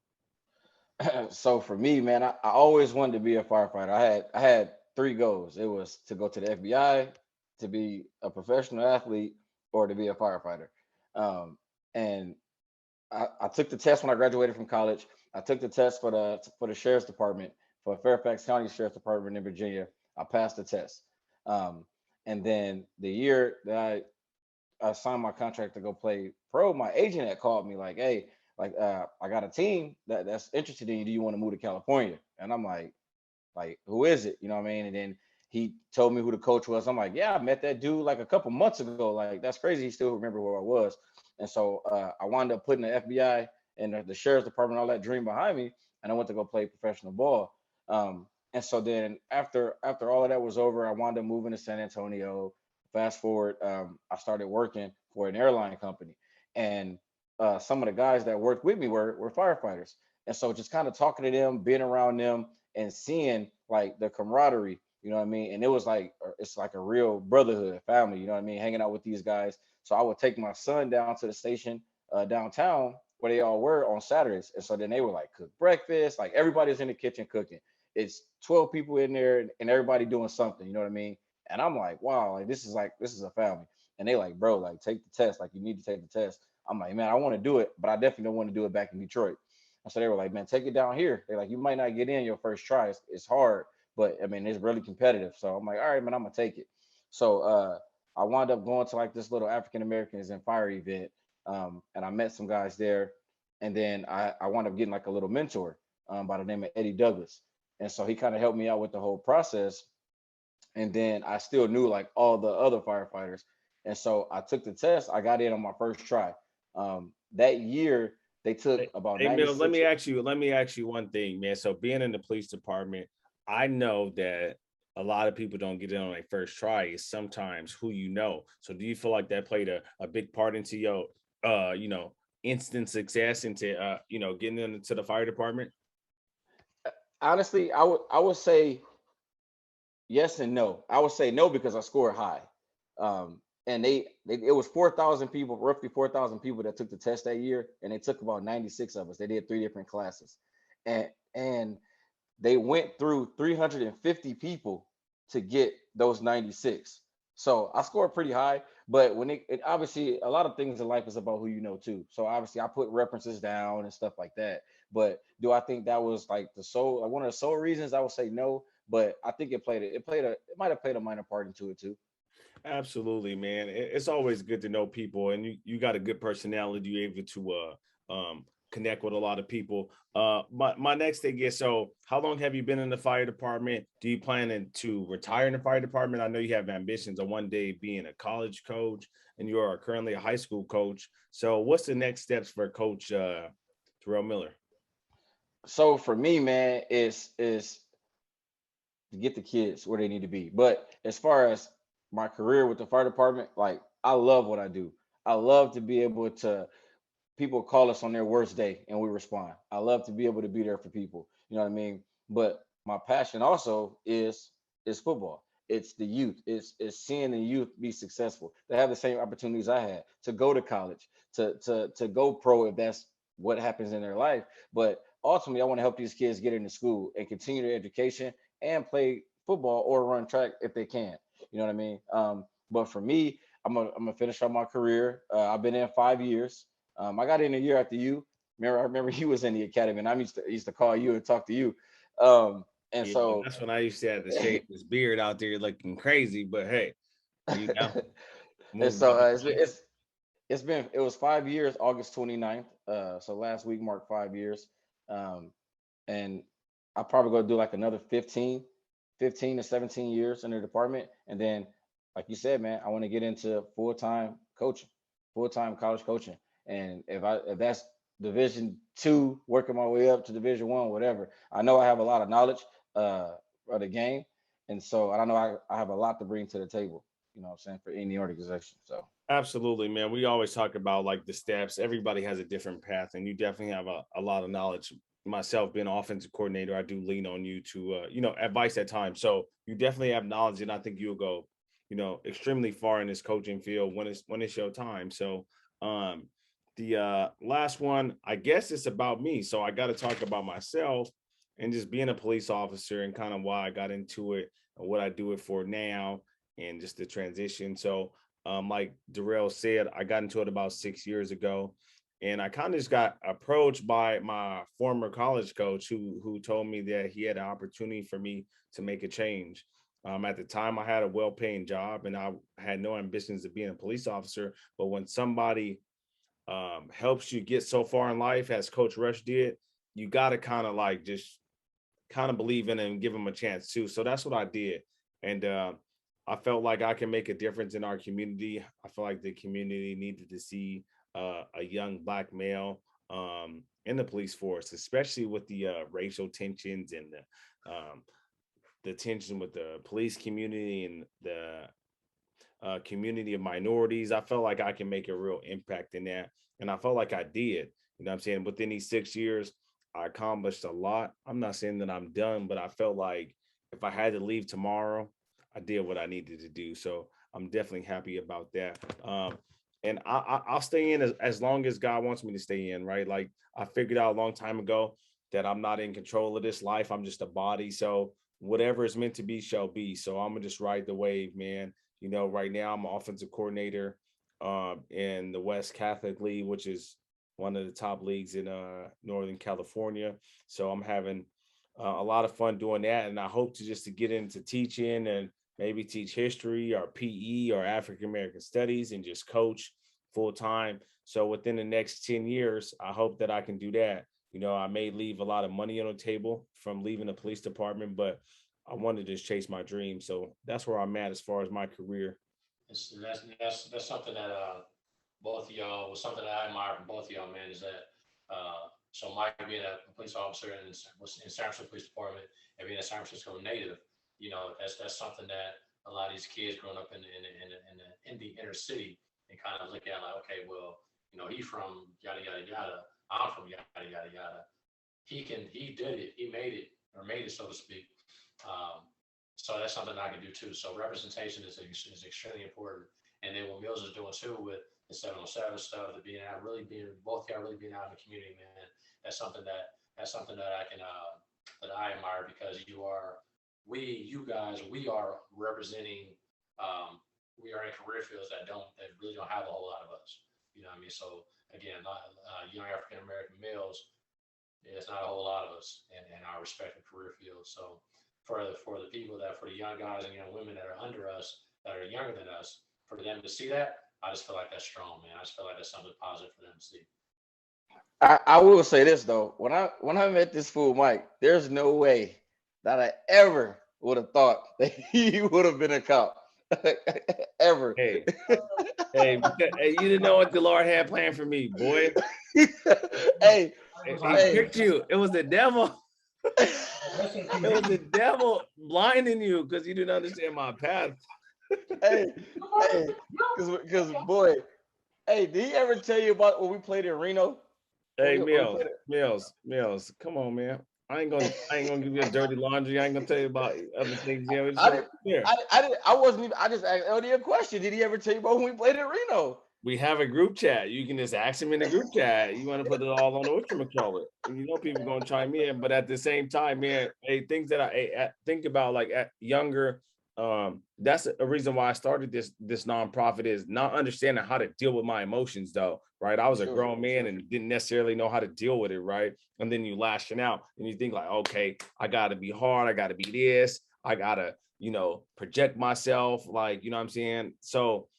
So for me, man, I always wanted to be a firefighter. I had three goals. It was to go to the FBI, to be a professional athlete, or to be a firefighter. And I took the test when I graduated from college. I took the test for the sheriff's department, for Fairfax County Sheriff's Department in Virginia. I passed the test. And then the year that I signed my contract to go play pro, my agent had called me like, hey, like I got a team that's interested in you. Do you want to move to California? And I'm like, who is it? You know what I mean? And then he told me who the coach was. I'm like, yeah, I met that dude like a couple months ago. Like, that's crazy. He still remember where I was. And so I wound up putting the FBI and the sheriff's department, all that dream behind me. And I went to go play professional ball. And so then after all of that was over, I wound up moving to San Antonio. Fast forward, I started working for an airline company. And some of the guys that worked with me were firefighters. And so just kind of talking to them, being around them, and seeing like the camaraderie, you know what I mean? And it was like, it's like a real brotherhood family, you know what I mean? Hanging out with these guys. So I would take my son down to the station downtown where they all were on Saturdays. And so then they would like cook breakfast, like everybody's in the kitchen cooking. It's 12 people in there and everybody doing something, you know what I mean? And I'm like, wow, like this is a family. And they like, bro, like take the test, like you need to take the test. I'm like, man, I want to do it, but I definitely don't want to do it back in Detroit. And so they were like, man, take it down here. They're like, you might not get in your first try. It's hard, but I mean, it's really competitive. So I'm like, all right, man, I'm gonna take it. So I wound up going to like this little African Americans in fire event, and I met some guys there. And then I wound up getting like a little mentor by the name of Eddie Douglas. And so he kind of helped me out with the whole process. And then I still knew like all the other firefighters. And so I took the test. I got in on my first try. That year they took about Hey, Mills, 96. let me ask you one thing, man. So being in the police department, I know that a lot of people don't get in on their first try. It's sometimes who you know. So do you feel like that played a big part into your instant success into getting into the fire department? Honestly, I would say yes and no. I would say no because I scored high. And it was 4,000 people, roughly 4,000 people that took the test that year, and they took about 96 of us. They did three different classes, and they went through 350 people to get those 96. So I scored pretty high, but when it obviously a lot of things in life is about who you know too. So obviously I put references down and stuff like that. But do I think that was like like one of the sole reasons? I would say no, but I think it might have played a minor part into it too. Absolutely, man. It's always good to know people, and you got a good personality. You're able to connect with a lot of people. My next thing is, so how long have you been in the fire department? Do you plan to retire in the fire department? I know you have ambitions of one day being a college coach, and you are currently a high school coach. So what's the next steps for Coach Terrell Miller? So for me, man, is to get the kids where they need to be. But as far as my career with the fire department, like I love what I do. I love to be able to people call us on their worst day and we respond. I love to be able to be there for people. You know what I mean? But my passion also is football. It's the youth. It's seeing the youth be successful. They have the same opportunities I had to go to college, to go pro if that's what happens in their life. But ultimately, I want to help these kids get into school and continue their education and play football or run track if they can. You know what I mean? But for me, I'm gonna finish up my career. I've been in 5 years. I got in a year after you. I remember you was in the academy, and used to call you and talk to you. And Yeah, so, that's when I used to have to shave this beard out there looking crazy. But hey, you know, and moving so on. it was 5 years, August 29th. So last week marked 5 years. Um, and I probably gonna do like another 15 to 17 years in the department. And then, like you said, man, I want to get into full-time coaching, full-time college coaching. And if that's Division 2, working my way up to Division 1, whatever. I know I have a lot of knowledge uh of the game. And so I know I have a lot to bring to the table, you know what I'm saying, for any organization. So Absolutely, man. We always talk about like the steps. Everybody has a different path, and you definitely have a lot of knowledge. Myself being an offensive coordinator, I do lean on you to advice at times. So you definitely have knowledge, and I think you'll go, extremely far in this coaching field when it's your time. So um the last one, I guess it's about me. So I got to talk about myself and just being a police officer and kind of why I got into it and what I do it for now and just the transition. So like Darrell said, I got into it about 6 years ago, and I kind of just got approached by my former college coach who told me that he had an opportunity for me to make a change. At the time, I had a well-paying job, and I had no ambitions of being a police officer. But when somebody helps you get so far in life, as Coach Rush did, you got to kind of like just kind of believe in it and give them a chance too. So that's what I did. And I felt like I can make a difference in our community. I feel like the community needed to see a young Black male in the police force, especially with the racial tensions and the tension with the police community and the community of minorities. I felt like I can make a real impact in that. And I felt like I did. You know what I'm saying? Within these 6 years, I accomplished a lot. I'm not saying that I'm done, but I felt like if I had to leave tomorrow, I did what I needed to do. So I'm definitely happy about that. And I'll stay in as long as God wants me to stay in, right? Like I figured out a long time ago that I'm not in control of this life. I'm just a body. So whatever is meant to be shall be. So I'm gonna just ride the wave, man. Right now I'm an offensive coordinator in the West Catholic League, which is one of the top leagues in Northern California. So I'm having a lot of fun doing that, and I hope to get into teaching and maybe teach history or PE or African American studies and just coach full time. So within the next 10 years, I hope that I can do that. I may leave a lot of money on the table from leaving the police department, but I wanted to just chase my dream. So that's where I'm at as far as my career. That's something that both of y'all was something that I admire from both of y'all, man. Is that so Mike being a police officer in San Francisco Police Department and being a San Francisco native, that's something that a lot of these kids growing up in the inner city and kind of look at like, okay, well, he from yada yada yada, I'm from yada yada yada. He did it, he made it or made it, so to speak. Um, So that's something I can do too. So representation is extremely important. And then what Mills is doing too with the 707 stuff, the being out, really being both y'all really being out in the community, man. That's something that I can that I admire because you guys, we are representing. We are in career fields that really don't have a whole lot of us. You know what I mean? So again, young African American males, it's not a whole lot of us in our respective career fields. So for the people that for the young guys and young women that are under us, that are younger than us, for them to see that, I just feel like that's strong, man. I just feel like that's something positive for them to see. I will say this though, when I met this fool Mike, there's no way that I ever would have thought that he would have been a cop. Ever. Hey, hey, you didn't know what the Lord had planned for me, boy. Hey, It was He hey, tricked you. It was the devil. listen to It was me. the devil blinding you because you didn't understand my path. hey, hey, because boy, hey, did he ever tell you about when we played in Reno? Hey, When we Mills, played it? Mills. Come on, man. I ain't gonna give you a dirty laundry. I ain't gonna tell you about other things. Yeah, we just I gonna didn't, there. I wasn't even. I just asked Eddie a question. Did he ever tell you about when we played in Reno? We have a group chat. You can just ask him in the group chat. You want to put it all on the whatchamacallit. And you know people gonna chime in, but at the same time, man, hey, things that I think about like at younger. That's a reason why I started this nonprofit is not understanding how to deal with my emotions, though. Right, I For was a sure, grown for man sure. and didn't necessarily know how to deal with it. Right, and then you lashing out and you think like, okay, I gotta be hard. I gotta be this. I gotta, project myself. Like, you know what I'm saying? So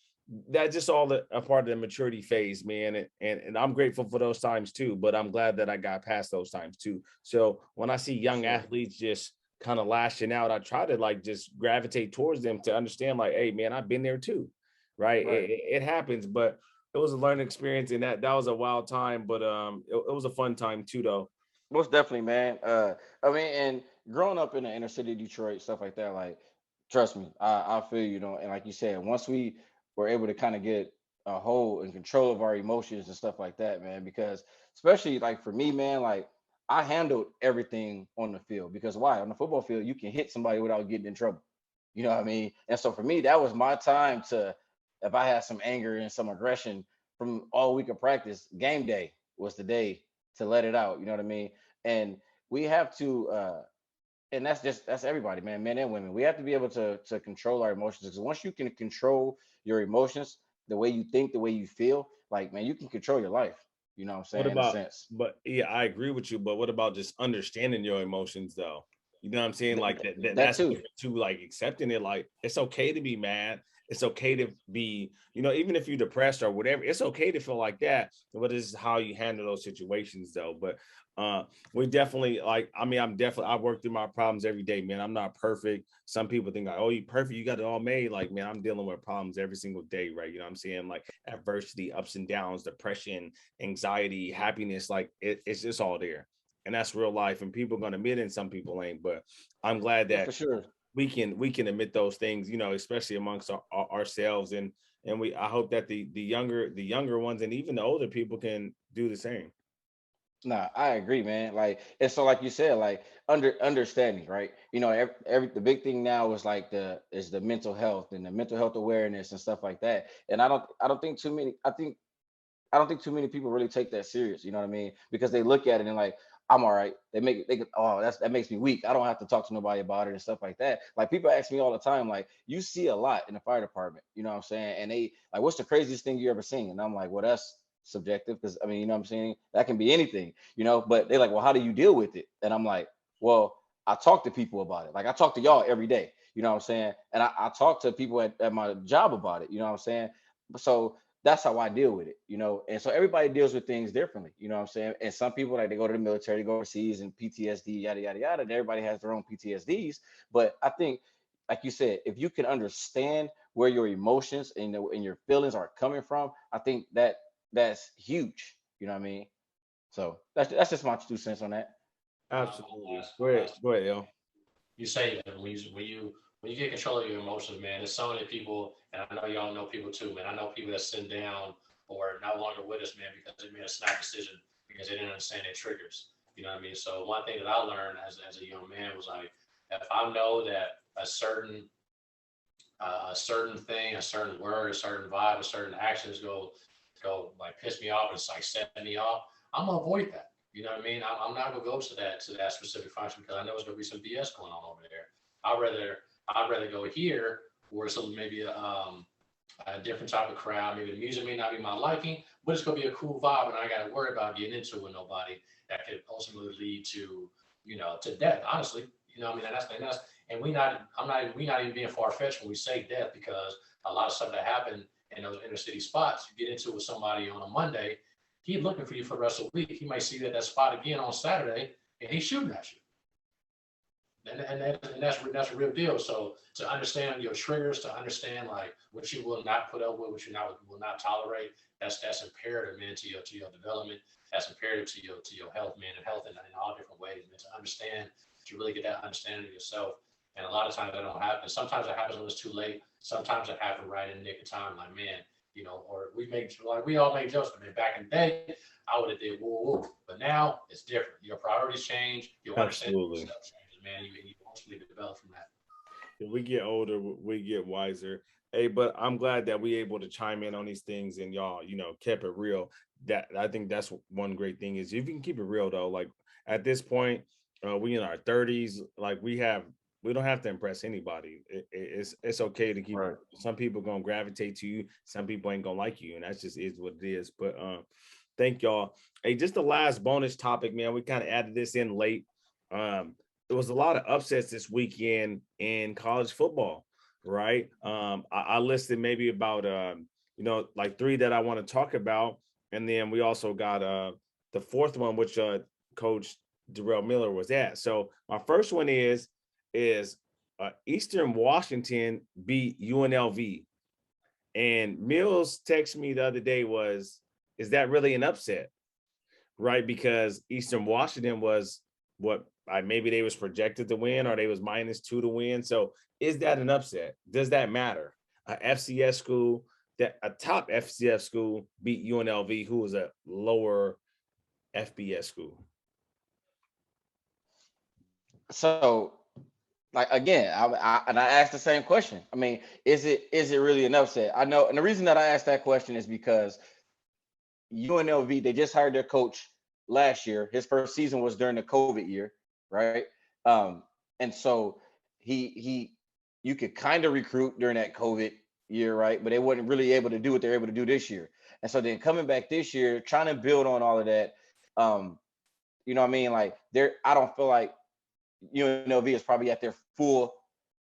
that's just all a part of the maturity phase, man. And I'm grateful for those times too, but I'm glad that I got past those times too. So when I see For young sure. athletes just kind of lashing out, I try to like just gravitate towards them to understand, like, hey, man, I've been there too. Right. Right. It happens, but it was a learning experience and that was a wild time, but it was a fun time too, though. Most definitely, man. I mean, and growing up in the inner city of Detroit, stuff like that, like, trust me, I feel you know, and like you said, once we were able to kind of get a hold and control of our emotions and stuff like that, man, because especially like for me, man, like I handled everything on the field because why? On the football field, you can hit somebody without getting in trouble. You know what I mean? And so for me, that was my time to, if I had some anger and some aggression from all week of practice, game day was the day to let it out. You know what I mean? And we have to and that's everybody, man, men and women. We have to be able to control our emotions because once you can control your emotions, the way you think, the way you feel, like man, you can control your life. You know what I'm What saying? In a about, sense. but yeah, I agree with you. But what about just understanding your emotions, though? You know what I'm saying? Th- Like that that's too. different too. Like accepting it, like it's okay to be mad. It's okay to be, even if you're depressed or whatever, it's okay to feel like that. But this is how you handle those situations, though. But uh, we definitely like. I mean, I work through my problems every day, man. I'm not perfect. Some people think like, oh, you perfect, you got it all made. Like, man, I'm dealing with problems every single day, right? You know what I'm saying? Like adversity, ups and downs, depression, anxiety, happiness, like it's just all there. And that's real life. And people are gonna admit it and some people ain't. But I'm glad Yeah, for that sure. we can admit those things, especially amongst ourselves. And I hope that the younger ones and even the older people can do the same. Nah, I agree, man. Like, and so, like you said, like understanding, right? You know, every the big thing now is like the mental health and the mental health awareness and stuff like that. And I don't think too many. I don't think too many people really take that serious. You know what I mean? Because they look at it and like, I'm all right. Oh, that makes me weak. I don't have to talk to nobody about it and stuff like that. Like people ask me all the time, like, you see a lot in the fire department, you know what I'm saying? And they like, what's the craziest thing you ever seen? And I'm like, well, that's subjective because I mean, you know what I'm saying? That can be anything, you know. But they're like, well, how do you deal with it? And I'm like, well, I talk to people about it. Like I talk to y'all every day, you know what I'm saying? And I talk to people at my job about it, you know what I'm saying? So that's how I deal with it, you know. And so everybody deals with things differently, you know what I'm saying? And some people like they go to the military, they go overseas and PTSD, yada yada yada. And everybody has their own PTSDs. But I think, like you said, if you can understand where your emotions and your feelings are coming from, I think that's huge. You know what I mean? So that's just my 2 cents on that. Absolutely. Go One ahead. last. Go ahead, yo. You say that when you get control of your emotions, man, there's so many people, and I know y'all know people too, man. I know people that sit down or no longer with us, man, because they made a snap decision because they didn't understand their triggers. You know what I mean? So one thing that I learned as a young man was like, if I know that a certain thing, a certain word, a certain vibe, a certain actions go like piss me off and it's like set me off, I'm gonna avoid that. You know what I mean? I'm not gonna go to that specific function because I know there's gonna be some BS going on over there. I'd rather go here where it's maybe a different type of crowd. Maybe the music may not be my liking, but it's gonna be a cool vibe, and I got to worry about getting into it with nobody that could ultimately lead to to death. Honestly, you know what I mean? And we not even being far fetched when we say death because a lot of stuff that happened in those inner city spots, you get into it with somebody on a Monday, he's looking for you for the rest of the week. He might see you at that spot again on Saturday, and he's shooting at you. And that's a real deal. So to understand your triggers, to understand like what you will not put up with, what you will not tolerate, that's imperative, man, to your development. That's imperative to your health, man, and health in all different ways, man. To understand, to really get that understanding of yourself. And a lot of times that don't happen. Sometimes it happens when it's too late. Sometimes it happens right in the nick of time. Like, man, or we all make jokes, but man, back in the day, I would have did woo woo. But now it's different. Your priorities change. Your understanding of yourself changes, man. You ultimately develop from that. We get older, we get wiser. Hey, but I'm glad that we able to chime in on these things and y'all, kept it real. That I think that's one great thing is if you can keep it real though. Like at this point, we in our 30s, like we don't have to impress anybody. It's okay to keep Right. Some people gonna gravitate to you, some people ain't gonna like you, and that's just is what it is. But thank y'all. Hey, just the last bonus topic, man. We kind of added this in late. There was a lot of upsets this weekend in college football, right? I listed maybe about like 3 that I want to talk about, and then we also got the 4th one, which Coach Darrell Miller was at. So my first one is Eastern Washington beat UNLV, and Mills texted me the other day is that really an upset, right? Because Eastern Washington was what maybe they was projected to win or they was -2 to win. So is that an upset? Does that matter? A FCS school, that a top FCS school beat UNLV, who was a lower FBS school. So, like again, I asked the same question. I mean, is it really an upset? I know, and the reason that I asked that question is because UNLV, they just hired their coach last year. His first season was during the COVID year, right? And so you could kind of recruit during that COVID year, right? But they wasn't really able to do what they're able to do this year. And so then coming back this year, trying to build on all of that, you know what I mean? Like I don't feel like UNLV is probably at their full,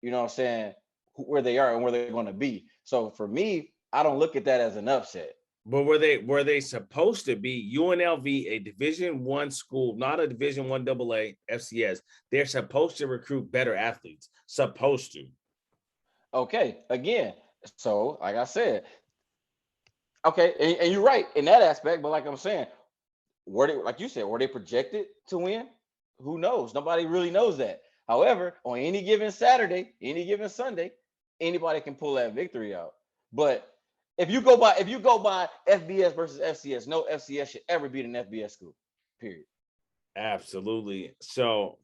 you know what I'm saying, where they are and where they're going to be. So for me, I don't look at that as an upset. But were they supposed to be UNLV, a Division I school, not a Division I AA FCS? They're supposed to recruit better athletes. Supposed to. Okay, again, so like I said, okay, and you're right in that aspect, but like I'm saying, like you said, were they projected to win? Who knows? Nobody really knows that. However, on any given Saturday, any given Sunday, anybody can pull that victory out. But if you go by FBS versus FCS, no FCS should ever beat an FBS school. Period. Absolutely. So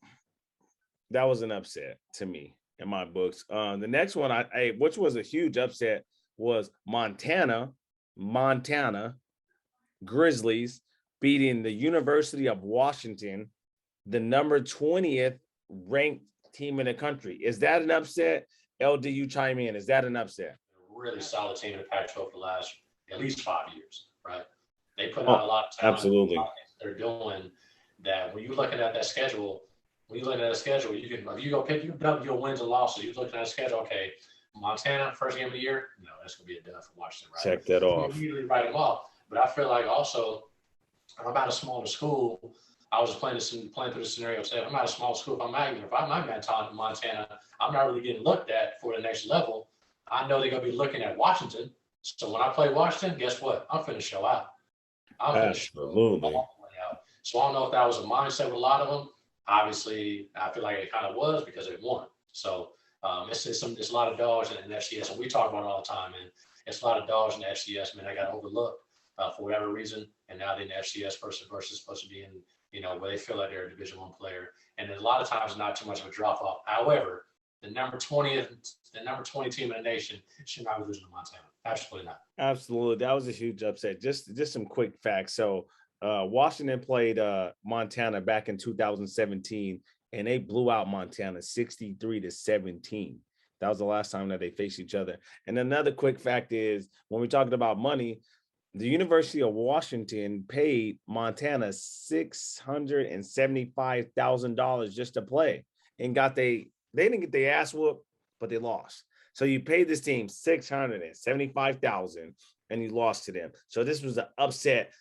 that was an upset to me in my books. The next one, which was a huge upset, was Montana Grizzlies beating the University of Washington, the number 20th ranked team in the country. Is that an upset? LDU chime in. Is that an upset? Really solid team in the Pac-12 for the last at least 5 years, right? They put out a lot of talent. Absolutely. They're doing that. When you're looking at that schedule, you can, if you go pick your wins and losses, you're looking at a schedule, okay, Montana, first game of the year, no, that's going to be a done for Washington, right? Check that off. You usually write them off. But I feel like also, if I'm at a smaller school, I was playing through the scenario today. If I'm at a small school, if I'm at Montana, I'm not really getting looked at for the next level. I know they're going to be looking at Washington. So when I play Washington, guess what? I'm finna show out. I'm finna show all the way out. So I don't know if that was a mindset with a lot of them. Obviously, I feel like it kind of was because they won. So it's a lot of dogs in the FCS, and we talk about it all the time. And it's a lot of dogs in the FCS, man. They got overlooked for whatever reason, and now they're in the FCS versus supposed to be in, where they feel like they're a Division I player. And a lot of times, not too much of a drop off. However, the number 20 team in the nation should not be losing to Montana. Absolutely not. Absolutely. That was a huge upset. Just some quick facts. So Washington played Montana back in 2017, and they blew out Montana 63-17. That was the last time that they faced each other. And another quick fact is when we're talking about money, the University of Washington paid Montana $675,000 just to play, and they didn't get their ass whooped, but they lost. So you paid this team $675,000 and you lost to them. So this was an upset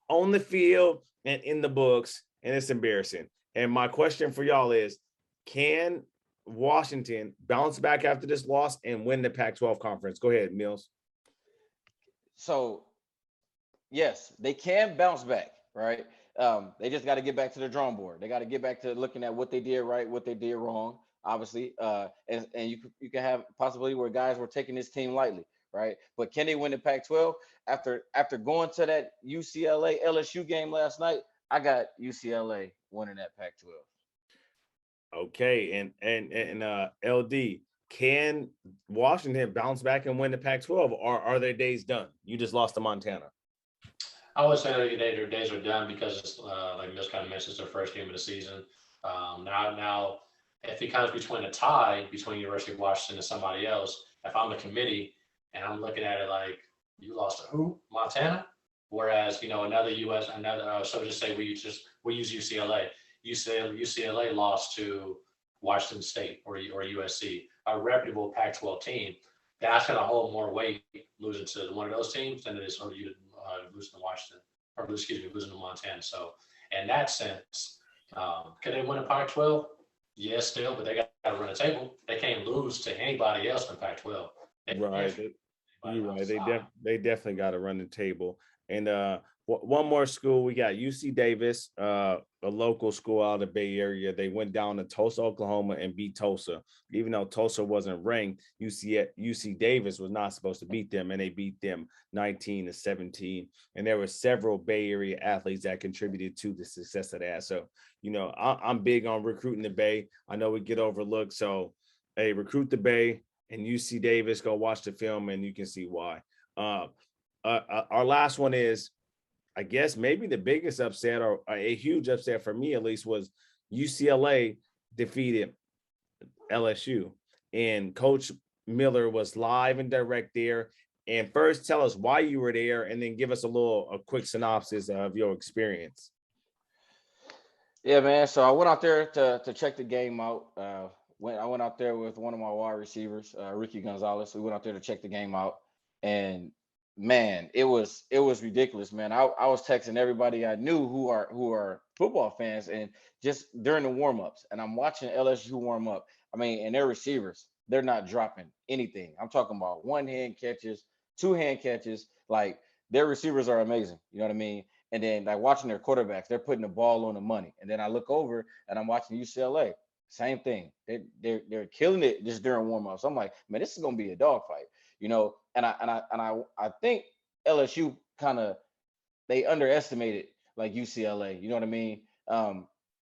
on the field and in the books, and it's embarrassing. And my question for y'all is, can Washington bounce back after this loss and win the Pac-12 conference? Go ahead, Mills. So, yes, they can bounce back, right? They just got to get back to the drawing board. They got to get back to looking at what they did right, what they did wrong, obviously. And you can have possibility where guys were taking this team lightly, right? But can they win the Pac-12? After going to that UCLA LSU game last night, I got UCLA winning that Pac-12. Okay, and LD, can Washington bounce back and win the Pac-12, or are their days done? You just lost to Montana. I would say that their days are done because it's like Mills kind of mentioned, it's their first game of the season. Now, if it comes between a tie between University of Washington and somebody else, if I'm the committee and I'm looking at it like you lost to who? Montana? Whereas, so just say we use UCLA. UCLA lost to Washington State or USC, a reputable Pac-12 team. That's going to hold more weight losing to one of those teams than it is losing to Washington, or losing to Montana. So in that sense, can they win a Pac-12? Yes, still, but they got to run a table. They can't lose to anybody else in Pac-12. Right. You're right. They definitely got to run the table. And one more school, we got UC Davis, a local school out of the Bay Area. They went down to Tulsa, Oklahoma, and beat Tulsa. Even though Tulsa wasn't ranked, UC Davis was not supposed to beat them, and they beat them 19-17. And there were several Bay Area athletes that contributed to the success of that. So, I'm big on recruiting the Bay. I know we get overlooked. So, hey, recruit the Bay and UC Davis. Go watch the film, and you can see why. Our last one is, I guess maybe the biggest upset, or a huge upset for me at least, was UCLA defeated LSU, and Coach Miller was live and direct there. And first, tell us why you were there, and then give us a quick synopsis of your experience. Yeah, man. So I went out there to check the game out. I went out there with one of my wide receivers, Ricky Gonzalez. We went out there to check the game out, and man, it was ridiculous, man. I was texting everybody I knew who are football fans, and just during the warm-ups, and I'm watching LSU warm up. I mean, and their receivers, they're not dropping anything. I'm talking about one-hand catches, two-hand catches. Like, their receivers are amazing. You know what I mean? And then, like, watching their quarterbacks, they're putting the ball on the money. And then I look over and I'm watching UCLA. Same thing. They're killing it just during warm-ups. I'm like, man, this is gonna be a dogfight. And I think LSU they underestimated like UCLA. You know what I mean?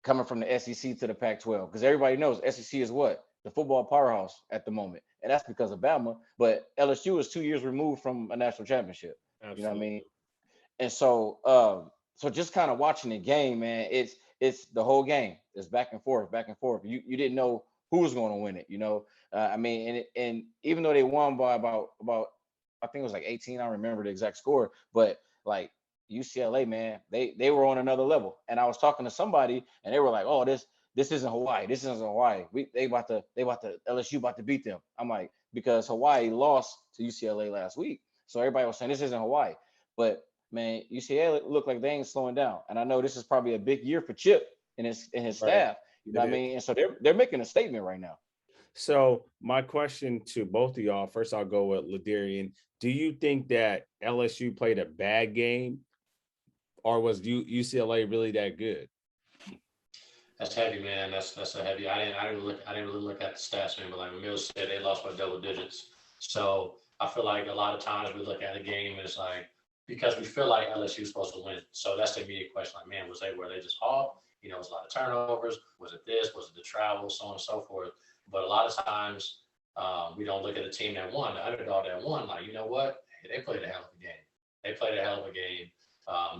Coming from the SEC to the Pac-12, because everybody knows SEC is what? The football powerhouse at the moment, and that's because of Bama. But LSU is 2 years removed from a national championship. Absolutely. You know what I mean? And so, just kind of watching the game, man, it's the whole game. It's back and forth, back and forth. You didn't know who was going to win it, I mean, and even though they won by about I think it was like 18, I don't remember the exact score, but like UCLA, man, they were on another level. And I was talking to somebody, and they were like, "Oh, this isn't Hawaii. This isn't Hawaii. They about to LSU about to beat them." I'm like, because Hawaii lost to UCLA last week, so everybody was saying this isn't Hawaii. But man, UCLA looked like they ain't slowing down. And I know this is probably a big year for Chip and his staff. You know what I mean? And so they're making a statement right now. So my question to both of y'all, first I'll go with Ladarian. Do you think that LSU played a bad game, or was UCLA really that good? That's heavy, man. That's a heavy. I didn't really look at the stats, man. But like Mills said, they lost by double digits. So I feel like a lot of times we look at a game and it's like, because we feel like LSU is supposed to win. So that's the immediate question. Like, man, were they just off? Was a lot of turnovers. Was it this? Was it the travel? So on and so forth. But a lot of times we don't look at the team that won, the underdog that won. Like, you know what? Hey, they played a hell of a game. They played a hell of a game.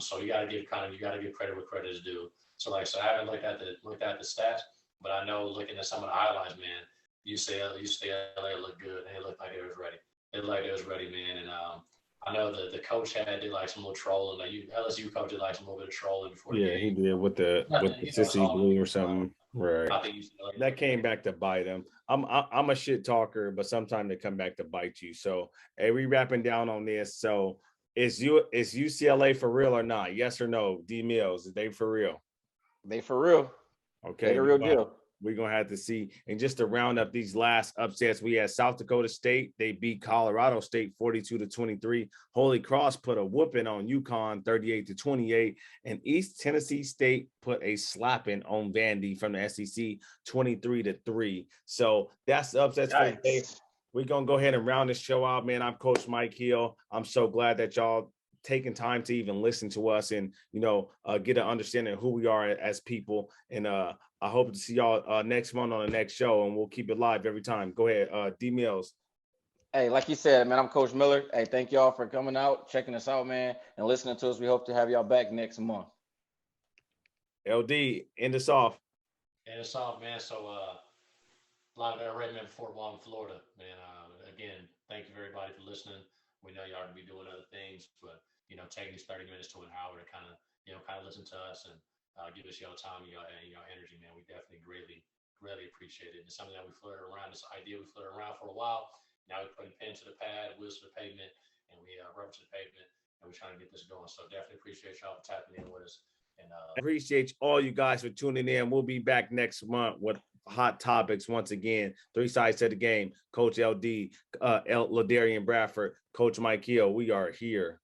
So you got to give credit where credit is due. So like, so I haven't looked at the stats, but I know looking at some of the highlights, man, UCLA looked good. They looked like they was ready. They looked like they was ready, man. And I know the coach did like some little trolling. Like LSU coach did like some little bit of trolling before the Yeah, game. he did with the It's sissy all blue or something. Right. I think UCLA That came back to bite him. I'm a shit talker, but sometimes they come back to bite you. So hey, we wrapping down on this. So is UCLA for real or not? Yes or no? D Mills, is they for real? They for real. Okay, They the real deal. We're gonna have to see. And just to round up these last upsets, we had South Dakota State. They beat Colorado State 42-23. Holy Cross put a whooping on UConn 38-28. And East Tennessee State put a slapping on Vandy from the SEC 23-3. So that's the upsets for the day. We're gonna go ahead and round this show out, man. I'm Coach Mike Hill. I'm so glad that y'all taking time to even listen to us and get an understanding of who we are as people. And I hope to see y'all next month on the next show, and we'll keep it live every time. Go ahead, D Mills. Hey, like you said, man, I'm Coach Miller. Hey, thank y'all for coming out, checking us out, man, and listening to us. We hope to have y'all back next month. LD, end us off. End us off, man. So live at Redmond, Fort Walton, Florida, man. Again, thank you everybody for listening. We know y'all to be doing other things, but taking these 30 minutes to an hour to kind of listen to us and give us your time and your energy, man. We definitely greatly appreciate it. It's something that we flirted around. This idea we flirted around for a while. Now we're putting pen to the pad, wheels to the pavement, and we rubber to the pavement, and we're trying to get this going. So definitely appreciate y'all for tapping in with us. And appreciate all you guys for tuning in. We'll be back next month with hot topics once again. 3 sides to the game. Coach LD, Ladarian Bradford, Coach Mike Hill. We are here.